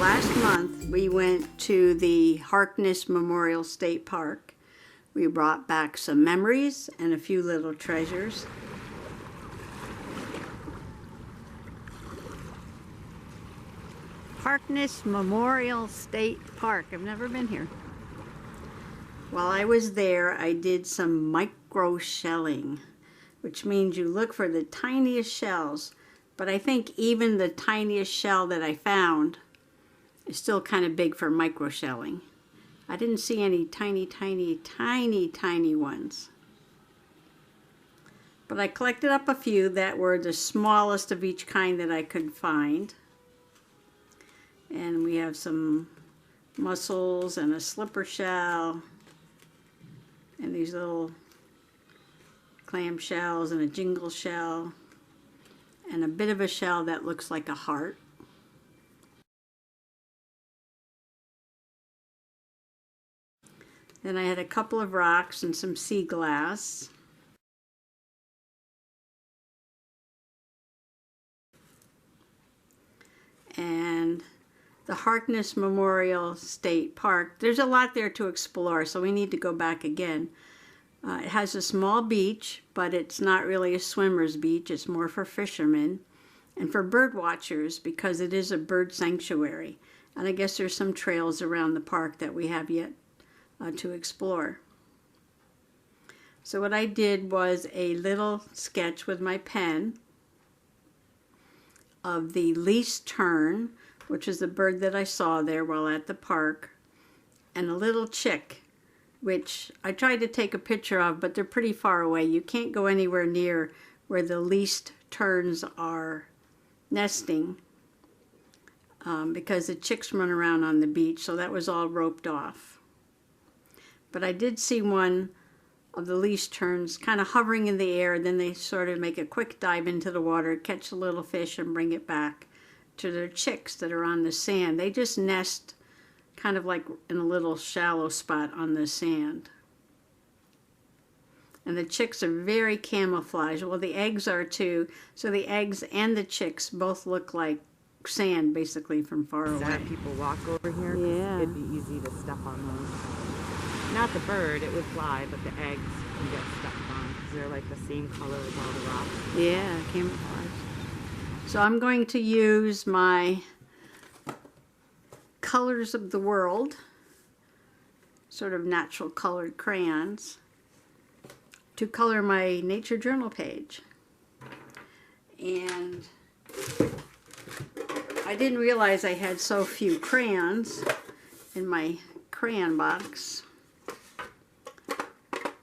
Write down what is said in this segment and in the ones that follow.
last month we went to the Harkness Memorial State Park. We brought back some memories and a few little treasures. Harkness Memorial State Park. I've never been here. While I was there, I did some micro shelling, which means you look for the tiniest shells. But I think even the tiniest shell that I found is still kind of big for micro shelling. I didn't see any tiny ones. But I collected up a few that were the smallest of each kind that I could find. And we have some mussels and a slipper shell and these little clam shells and a jingle shell and a bit of a shell that looks like a heart. Then I had a couple of rocks and some sea glass. And the Harkness Memorial State Park, there's a lot there to explore, so we need to go back again. It has a small beach, but it's not really a swimmer's beach. It's more for fishermen and for bird watchers because it is a bird sanctuary. And I guess there's some trails around the park that we have yet to explore. So what I did was a little sketch with my pen of the least tern, which is the bird that I saw there while at the park, and a little chick, which I tried to take a picture of, but they're pretty far away. You can't go anywhere near where the least terns are nesting because the chicks run around on the beach, so that was all roped off. But I did see one of the least terns kind of hovering in the air, then they sort of make a quick dive into the water, catch a little fish, and bring it back to their chicks that are on the sand. They just nest kind of like in a little shallow spot on the sand. And the chicks are very camouflaged. Well, the eggs are too. So the eggs and the chicks both look like sand, basically, from far away. That people walk over here? Yeah. It'd be easy to step on those. Not the bird, it would fly, but the eggs can get stepped on because they're like the same color as all the rocks. Yeah, camouflage. So I'm going to use my Colors of the World, sort of natural colored crayons, to color my nature journal page. And I didn't realize I had so few crayons in my crayon box.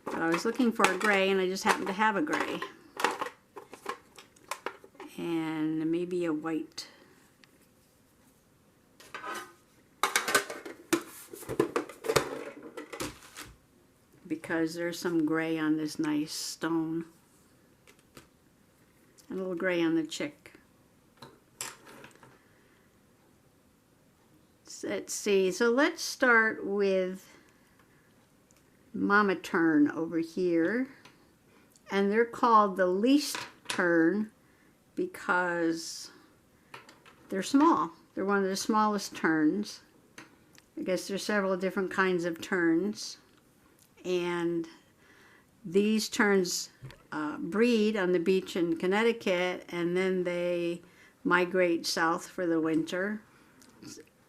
But I was looking for a gray and I just happened to have a gray. And maybe a white. Because there's some gray on this nice stone. And a little gray on the chick. Let's see, so let's start with Mama Tern over here. And they're called the least tern because they're small. They're one of the smallest terns. I guess there's several different kinds of terns. And these terns breed on the beach in Connecticut, and then they migrate south for the winter.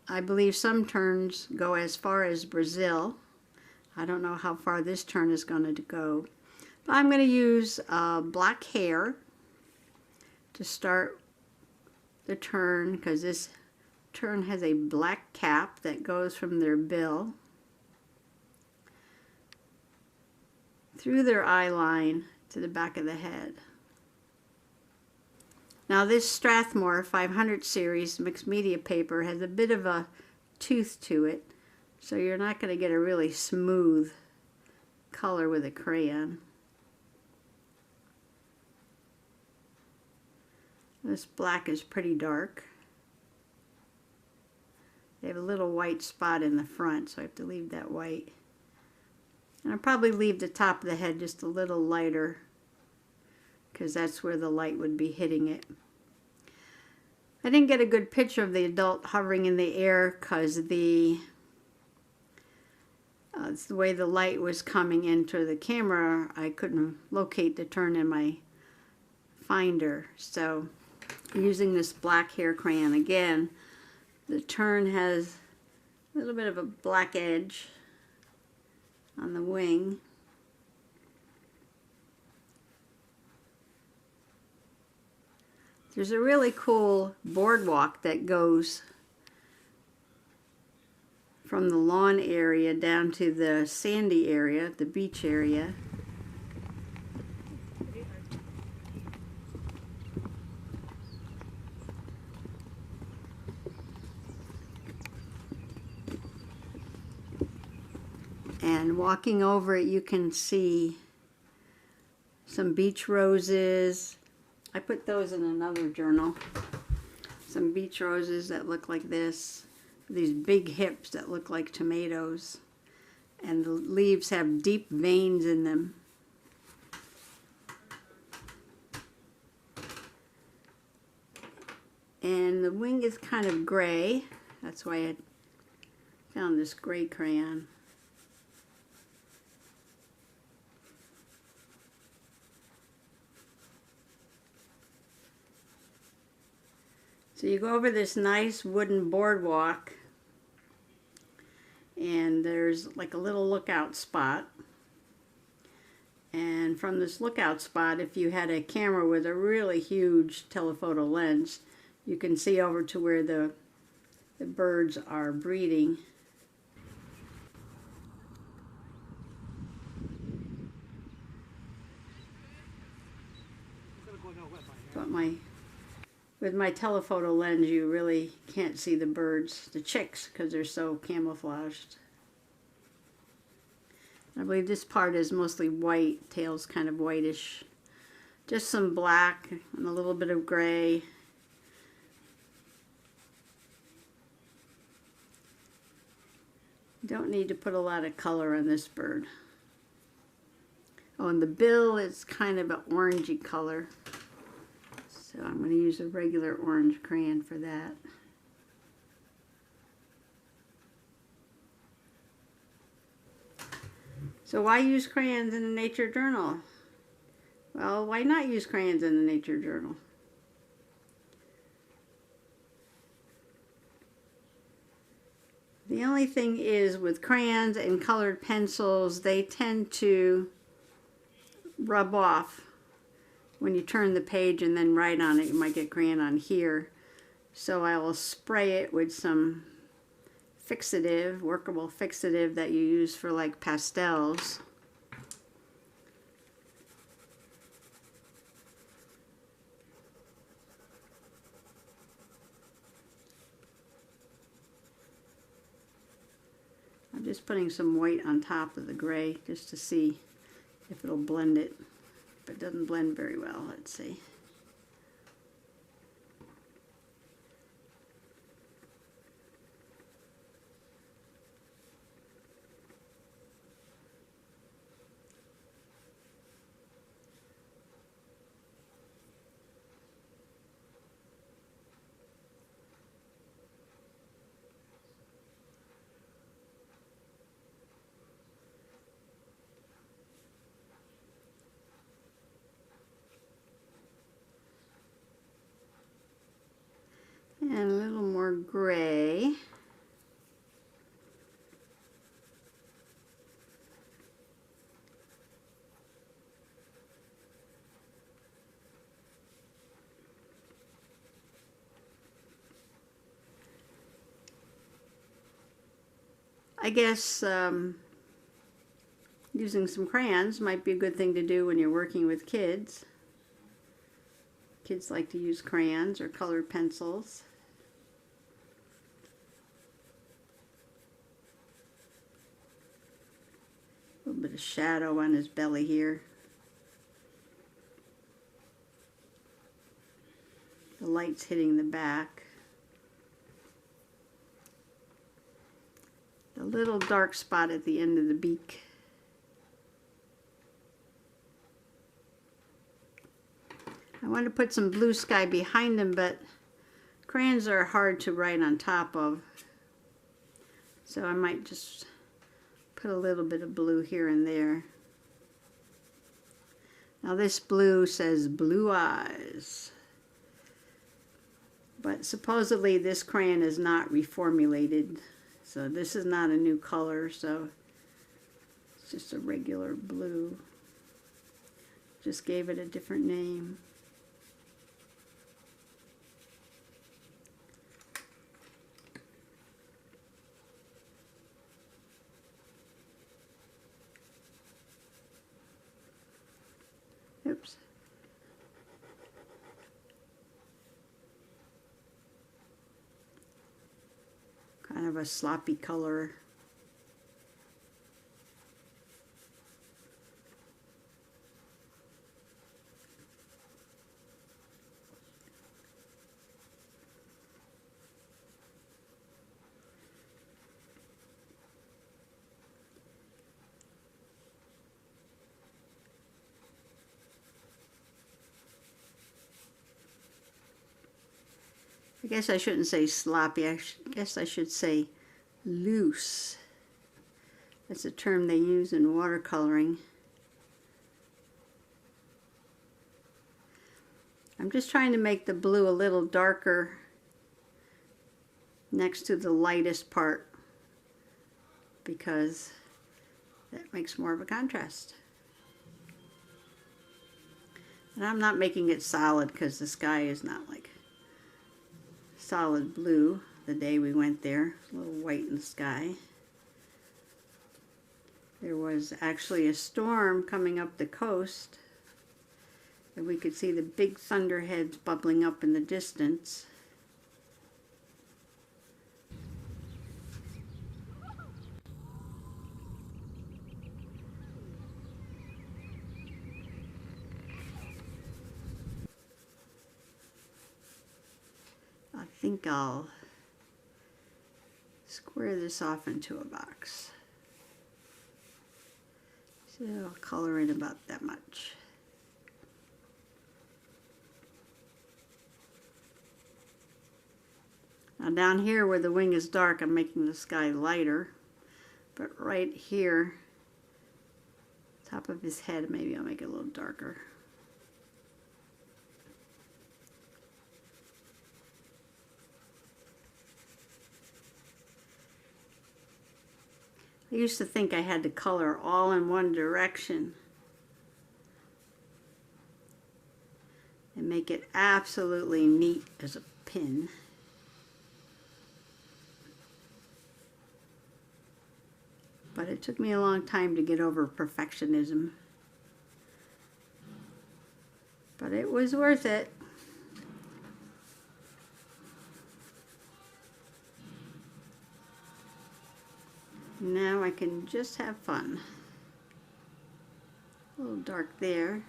I believe some terns go as far as Brazil. I don't know how far this tern is going to go. But I'm going to use black hair to start the tern, because this tern has a black cap that goes from their bill through their eye line to the back of the head. Now this Strathmore 500 series mixed media paper has a bit of a tooth to it, so you're not going to get a really smooth color with a crayon. This black is pretty dark. They have a little white spot in the front, so I have to leave that white. And I'll probably leave the top of the head just a little lighter, because that's where the light would be hitting it. I didn't get a good picture of the adult hovering in the air because it's the way the light was coming into the camera. I couldn't locate the tern in my finder. So using this black hair crayon again, the tern has a little bit of a black edge on the wing. There's a really cool boardwalk that goes from the lawn area down to the sandy area, the beach area. And walking over it, you can see some beach roses. I put those in another journal. Some beach roses that look like this. These big hips that look like tomatoes. And the leaves have deep veins in them. And the wing is kind of gray. That's why I found this gray crayon. So you go over this nice wooden boardwalk, and there's like a little lookout spot. And from this lookout spot, if you had a camera with a really huge telephoto lens, you can see over to where the birds are breeding. But with my telephoto lens, you really can't see the birds, the chicks, because they're so camouflaged. I believe this part is mostly white, tail's kind of whitish. Just some black and a little bit of gray. Don't need to put a lot of color on this bird. Oh, and the bill is kind of an orangey color. So I'm going to use a regular orange crayon for that. So why use crayons in a nature journal? Well, why not use crayons in a nature journal? The only thing is with crayons and colored pencils, they tend to rub off. When you turn the page and then write on it, you might get crayon on here. So I will spray it with some fixative, workable fixative that you use for like pastels. I'm just putting some white on top of the gray just to see if it'll blend it. If it doesn't blend very well, let's see. And a little more gray. I guess using some crayons might be a good thing to do when you're working with kids. Kids like to use crayons or colored pencils. A little bit of shadow on his belly here. The light's hitting the back. A little dark spot at the end of the beak. I want to put some blue sky behind him, but Crayons are hard to write on top of, so I might just put a little bit of blue here and there. Now this blue says blue eyes, but supposedly this crayon is not reformulated, so this is not a new color, so it's just a regular blue. Just gave it a different name. Oops. Kind of a sloppy color. I guess I shouldn't say sloppy, guess I should say loose. That's a term they use in watercoloring. I'm just trying to make the blue a little darker next to the lightest part because that makes more of a contrast. And I'm not making it solid because the sky is not like solid blue. The day we went there, a little white in the sky. There was actually a storm coming up the coast, and we could see the big thunderheads bubbling up in the distance. I think I'll square this off into a box. So I'll color in about that much. Now down here where the wing is dark, I'm making the sky lighter. But right here, top of his head, maybe I'll make it a little darker. I used to think I had to color all in one direction and make it absolutely neat as a pin. But it took me a long time to get over perfectionism. But it was worth it. Now I can just have fun. A little dark there.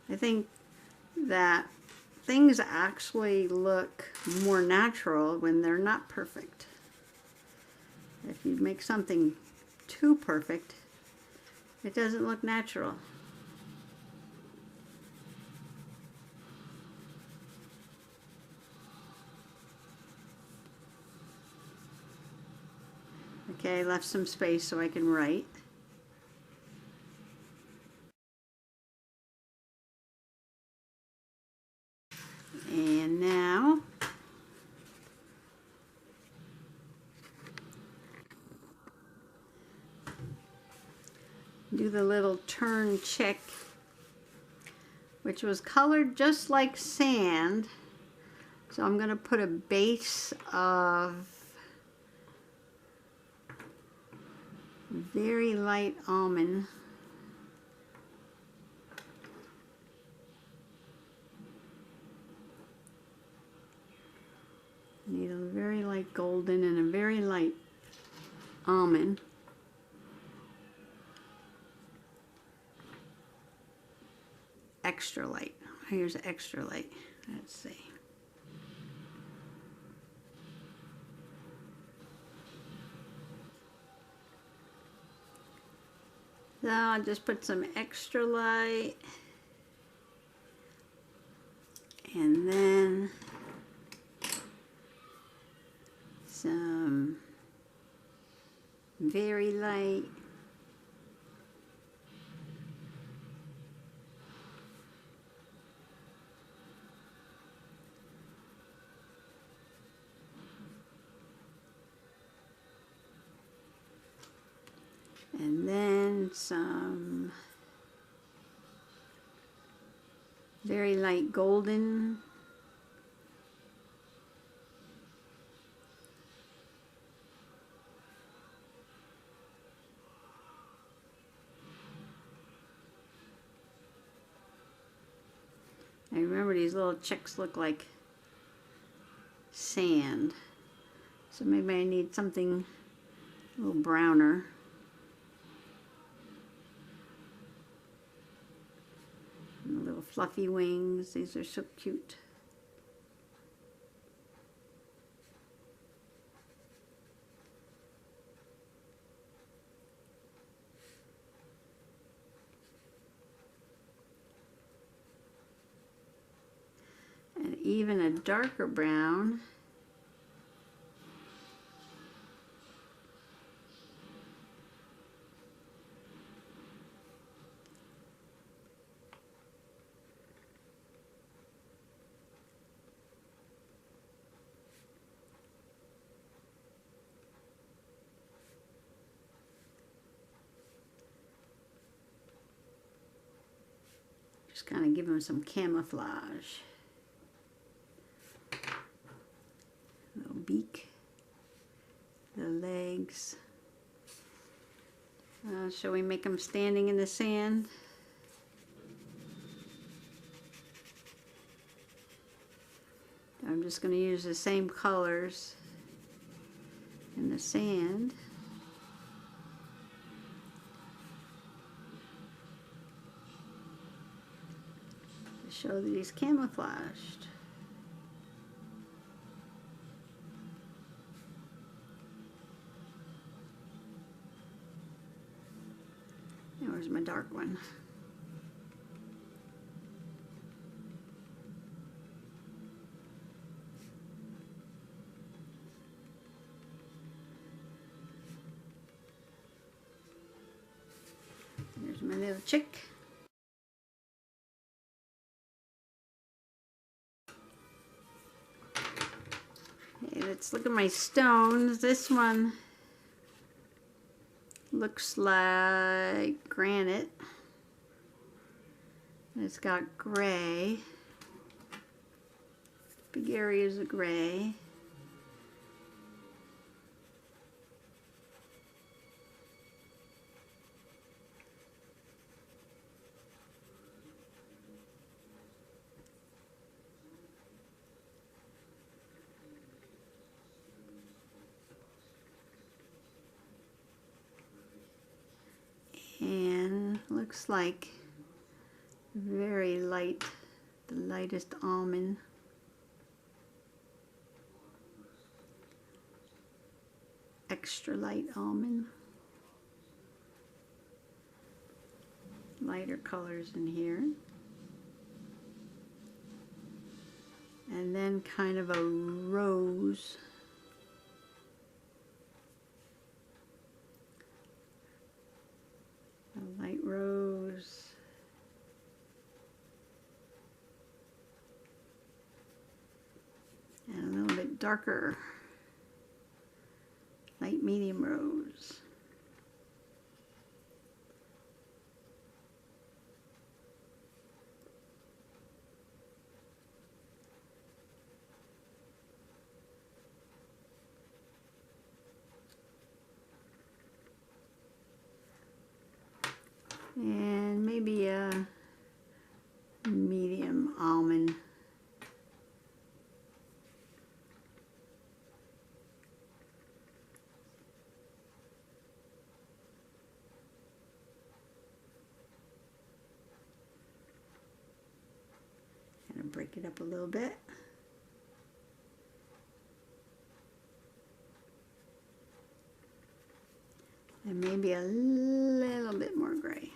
I think that things actually look more natural when they're not perfect. If you make something too perfect, it doesn't look natural. Okay, I left some space so I can write. And now do the little turn check, which was colored just like sand. So I'm going to put a base of very light almond. Need a very light golden and a very light almond. extra light. Here's extra light. Let's see. So I'll just put some extra light. And then some very light. And then some very light golden. I remember these little chicks look like sand. So maybe I need something a little browner. And the little fluffy wings. These are so cute. And even a darker brown. Just kind of give them some camouflage. Little beak, the legs. Shall we make them standing in the sand? I'm just going to use the same colors in the sand. To show that he's camouflaged. And where's my dark one? There's my little chick. Okay, let's look at my stones. This one looks like granite. It's got gray. Big areas of gray. And looks like very light, the lightest almond. Extra light almond. Lighter colors in here. And then kind of a rose. A light rose. And a little bit darker. Light medium rose. And maybe a medium almond. break it up a little bit. And maybe a little bit more gray.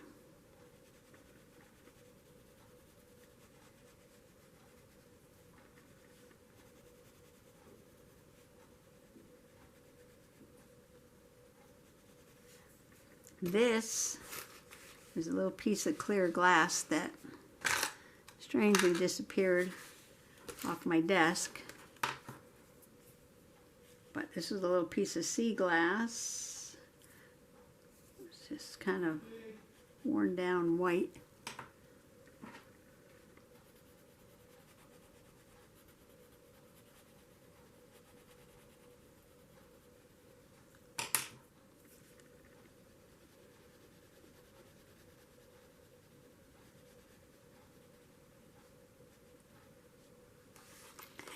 This is a little piece of clear glass that strangely disappeared off my desk. But this is a little piece of sea glass. It's just kind of worn down white.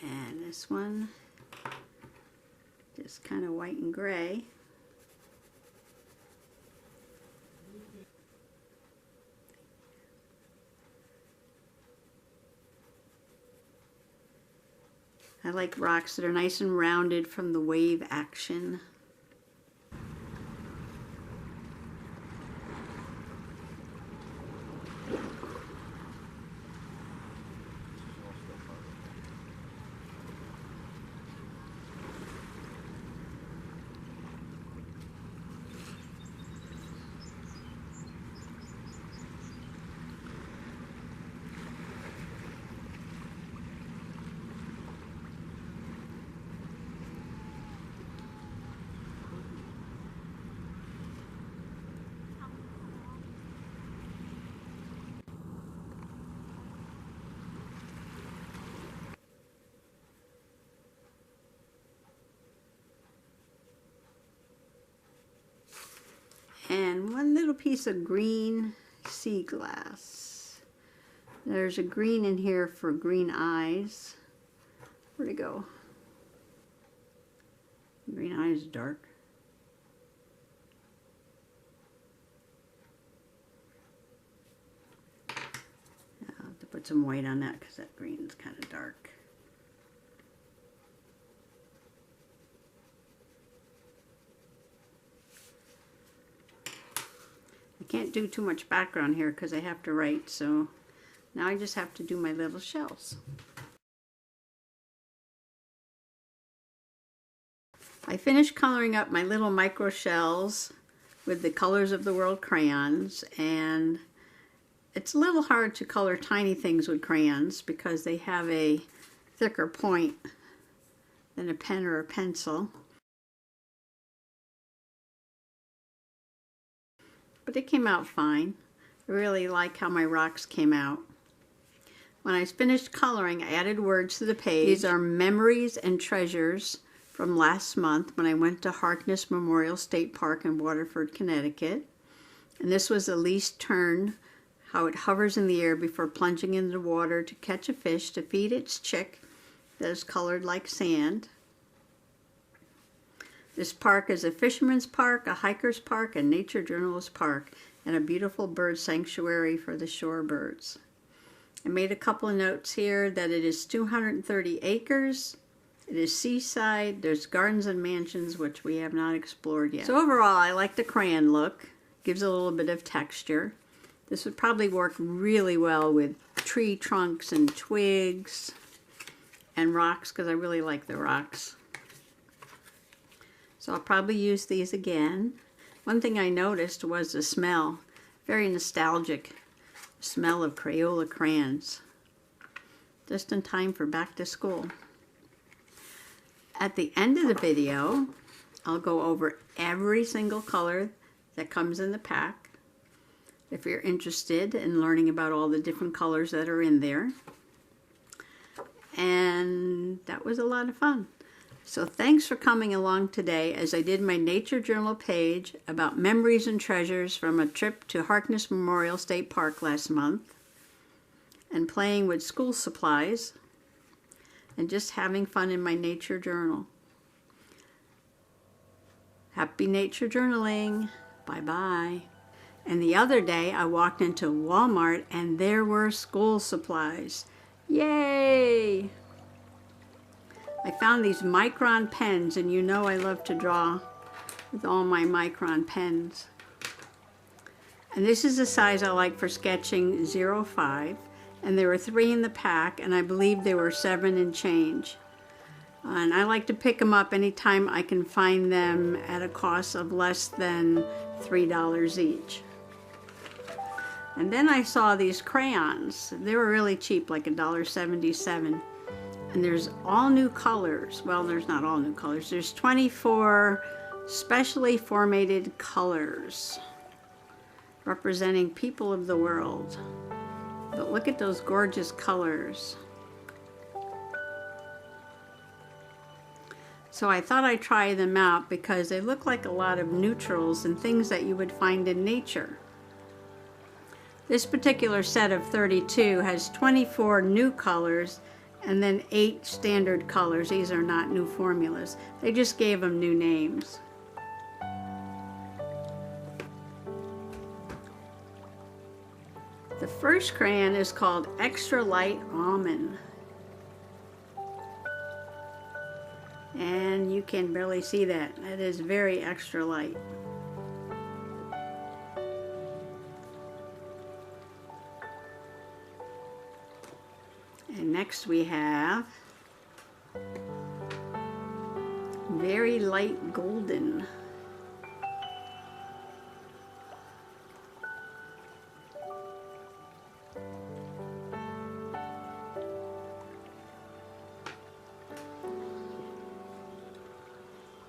And this one, just kind of white and gray. I like rocks that are nice and rounded from the wave action. And one little piece of green sea glass. There's a green in here for green eyes. Where'd it go? Green eyes dark. I'll have to put some white on that because that green is kind of dark. Can't do too much background here because I have to write, so now I just have to do my little shells. I finished coloring up my little micro shells with the colors of the World crayons, and it's a little hard to color tiny things with crayons because they have a thicker point than a pen or a pencil. But it came out fine. I really like how my rocks came out. When I finished coloring, I added words to the page. These are memories and treasures from last month when I went to Harkness Memorial State Park in Waterford, Connecticut. And this was the least tern, how it hovers in the air before plunging into the water to catch a fish to feed its chick that is colored like sand. This park is a fisherman's park, a hiker's park, a nature journalist park, and a beautiful bird sanctuary for the shorebirds. I made a couple of notes here that it is 230 acres, it is seaside, there's gardens and mansions which we have not explored yet. So overall, I like the crayon look, gives a little bit of texture. This would probably work really well with tree trunks and twigs and rocks because I really like the rocks. So I'll probably use these again. One thing I noticed was the smell. Very nostalgic smell of Crayola crayons. Just in time for back to school. At the end of the video, I'll go over every single color that comes in the pack. If you're interested in learning about all the different colors that are in there. And that was a lot of fun. So thanks for coming along today as I did my Nature Journal page about memories and treasures from a trip to Harkness Memorial State Park last month, and playing with school supplies, and just having fun in my nature journal. Happy nature journaling. Bye-bye. And the other day I walked into Walmart and there were school supplies. Yay! I found these micron pens, and you know I love to draw with all my micron pens. And this is the size I like for sketching, 0.5. And there were 3 in the pack, and I believe they were 7 and change. And I like to pick them up anytime I can find them at a cost of less than $3 each. And then I saw these crayons. They were really cheap, like $1.77. And there's all new colors. Well, there's not all new colors. There's 24 specially formatted colors representing people of the world. But look at those gorgeous colors. So I thought I'd try them out because they look like a lot of neutrals and things that you would find in nature. This particular set of 32 has 24 new colors and then 8 standard colors. These are not new formulas. They just gave them new names. The first crayon is called Extra Light Almond. And you can barely see that. That is very extra light. And next we have Very Light Golden.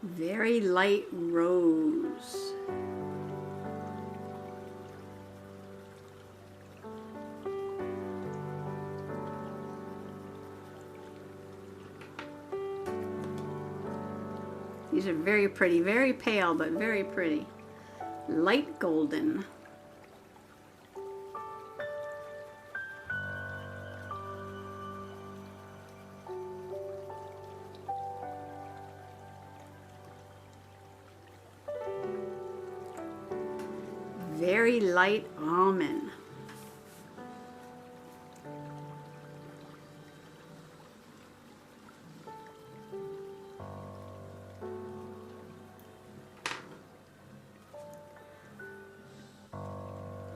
Very Light Rose. These are very pretty, very pale, but very pretty. Light Golden. Very Light Almond.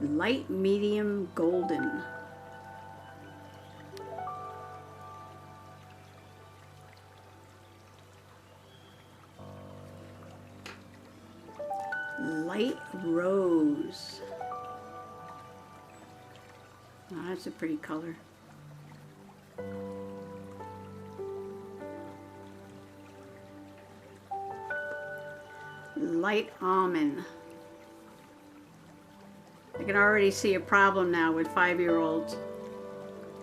Light Medium Golden. Light Rose. Oh, that's a pretty color. Light Almond. I can already see a problem now with 5-year-olds.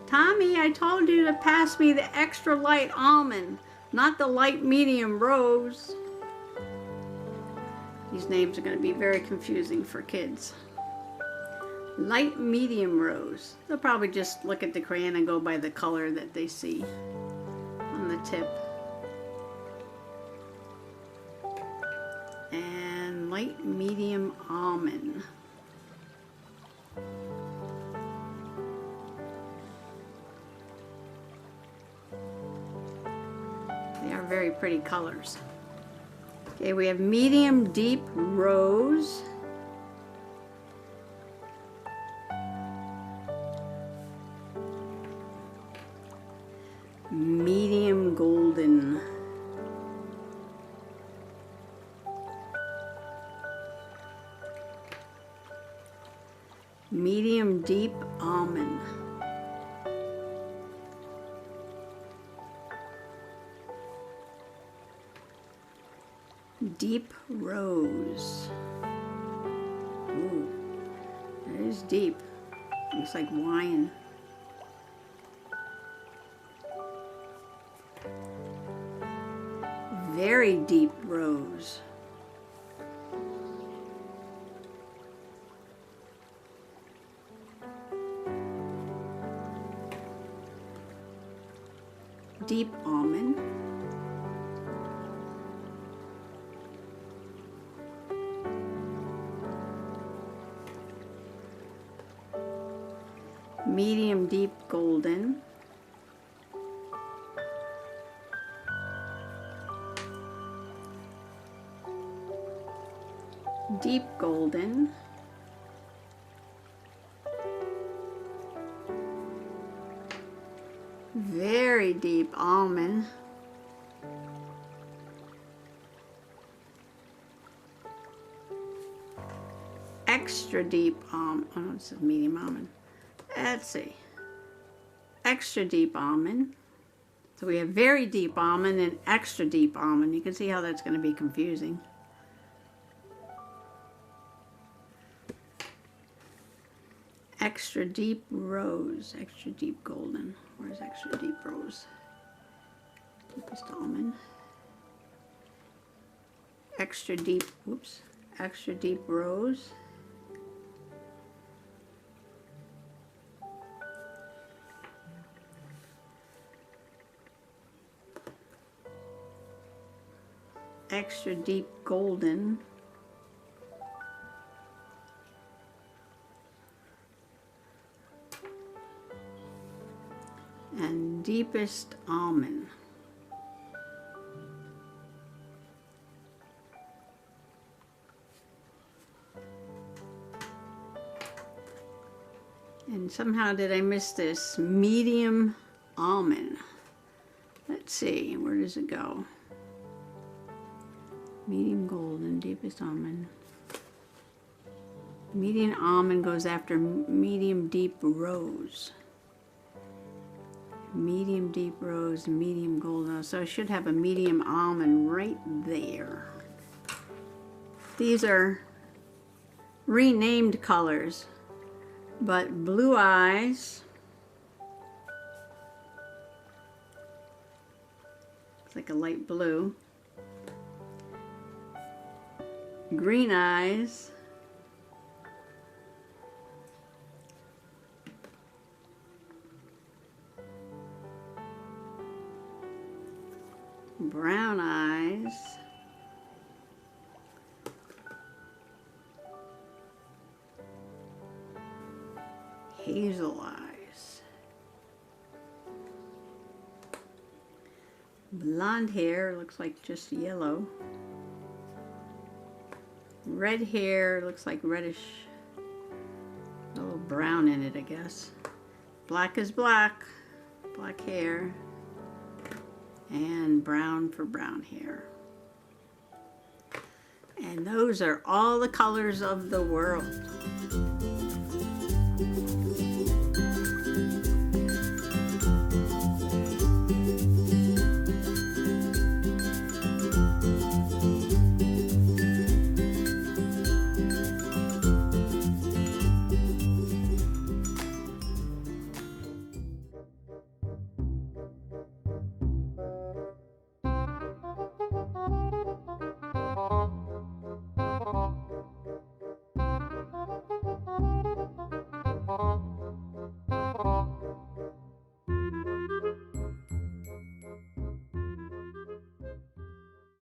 Tommy, I told you to pass me the extra light almond, not the light medium rose. These names are going to be very confusing for kids. Light medium rose. They'll probably just look at the crayon and go by the color that they see on the tip. And light medium almond. They are very pretty colors. Okay, we have medium deep rose. Medium golden. Medium deep almond. Deep rose. Ooh, that is deep. Looks like wine. Very deep rose. Deep almond. Medium deep golden. deep golden, very deep almond, extra deep almond, oh no, it says medium almond. Let's see, extra deep almond. So we have very deep almond and extra deep almond. You can see how that's going to be confusing. Extra deep rose, extra deep golden. Where's extra deep rose? Deepest almond. Extra deep, whoops, extra deep rose. Extra deep golden. And deepest almond. And somehow did I miss this? Medium almond. Let's see, where does it go? Medium golden, deepest almond. Medium almond goes after medium deep rose. Medium deep rose, medium golden. So I should have a medium almond right there. These are renamed colors, but blue eyes. It's like a light blue. Green eyes. Brown eyes. Hazel eyes. Blonde hair, looks like just yellow. Red hair, looks like reddish. A little brown in it, I guess. Black is black. Black hair. And brown for brown hair. And those are all the colors of the world.